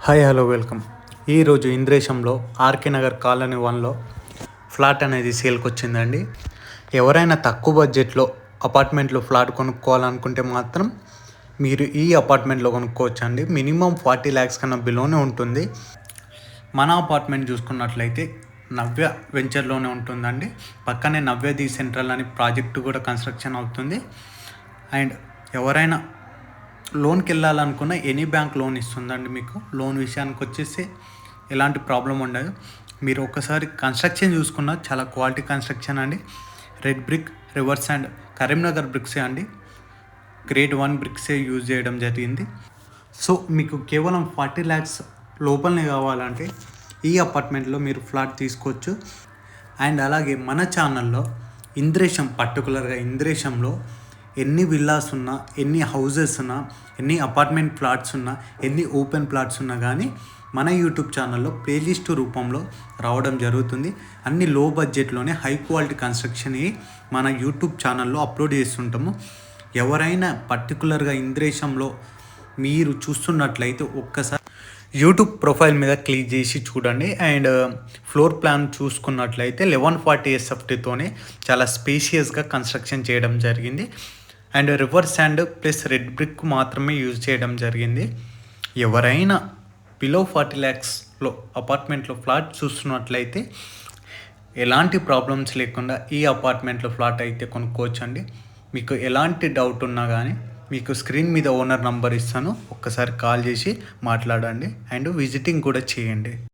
Hi hello welcome. ఈరోజు ఇంద్రేశంలో RK Nagar colony 1లో flat అనేది సేల్కి వచ్చిందండి. ఎవరైనా తక్కువ బడ్జెట్లో అపార్ట్మెంట్లో ఫ్లాట్ కొనుక్కోవాలనుకుంటే మాత్రం మీరు ఈ అపార్ట్మెంట్లో కొనుక్కోవచ్చు అండి. మినిమం 40 lakhs కన్నా బిలోనే ఉంటుంది. మన అపార్ట్మెంట్ చూసుకున్నట్లయితే నవ్య వెంచర్లోనే ఉంటుందండి. పక్కనే నవ్యది సెంట్రల్ అని ప్రాజెక్టు కూడా కన్స్ట్రక్షన్ అవుతుంది. అండ్ ఎవరైనా లోన్కి వెళ్ళాలనుకున్న ఎనీ బ్యాంక్ లోన్ ఇస్తుందండి. మీకు లోన్ విషయానికి వచ్చేసి ఎలాంటి ప్రాబ్లం ఉండదు. మీరు ఒకసారి కన్స్ట్రక్షన్ చూసుకున్న చాలా క్వాలిటీ కన్స్ట్రక్షన్ అండి. Red brick, rivers and Karimnagar బ్రిక్సే అండి. గ్రేడ్ 1 బ్రిక్సే యూజ్ చేయడం జరిగింది. సో మీకు కేవలం 40 lakhs లోపలనే కావాలంటే ఈ అపార్ట్మెంట్లో మీరు ఫ్లాట్ తీసుకోవచ్చు. అండ్ అలాగే మన ఛానల్లో ఇంద్రేశం, పర్టికులర్గా ఇంద్రేశంలో ఎన్ని విల్లాస్ ఉన్నా, ఎన్ని హౌజెస్ ఉన్నా, ఎన్ని అపార్ట్మెంట్ ప్లాట్స్ ఉన్నా, ఎన్ని ఓపెన్ ప్లాట్స్ ఉన్నా కానీ మన యూట్యూబ్ ఛానల్లో ప్లేలిస్ట్ రూపంలో రావడం జరుగుతుంది. అన్ని లో బడ్జెట్లోనే హై క్వాలిటీ కన్స్ట్రక్షన్ మన యూట్యూబ్ ఛానల్లో అప్లోడ్ చేస్తుంటాము. ఎవరైనా పర్టికులర్గా ఇంద్రేశంలో మీరు చూస్తున్నట్లయితే ఒక్కసారి యూట్యూబ్ ప్రొఫైల్ మీద క్లిక్ చేసి చూడండి. అండ్ ఫ్లోర్ ప్లాన్ చూసుకున్నట్లయితే 1140 SFTతోనే చాలా స్పేషియస్గా కన్స్ట్రక్షన్ చేయడం జరిగింది. And reverse and plus red brick మాత్రమే యూజ్ చేయడం జరిగింది. ఎవరైనా బిలో 40 lakhsలో అపార్ట్మెంట్లో ఫ్లాట్ చూస్తున్నట్లయితే ఎలాంటి ప్రాబ్లమ్స్ లేకుండా ఈ అపార్ట్మెంట్లో ఫ్లాట్ అయితే కొనుక్కోవచ్చండి. మీకు ఎలాంటి డౌట్ ఉన్నా కానీ మీకు స్క్రీన్ మీద ఓనర్ నంబర్ ఇస్తాను, ఒక్కసారి కాల్ చేసి మాట్లాడండి. అండ్ విజిటింగ్ కూడా చేయండి.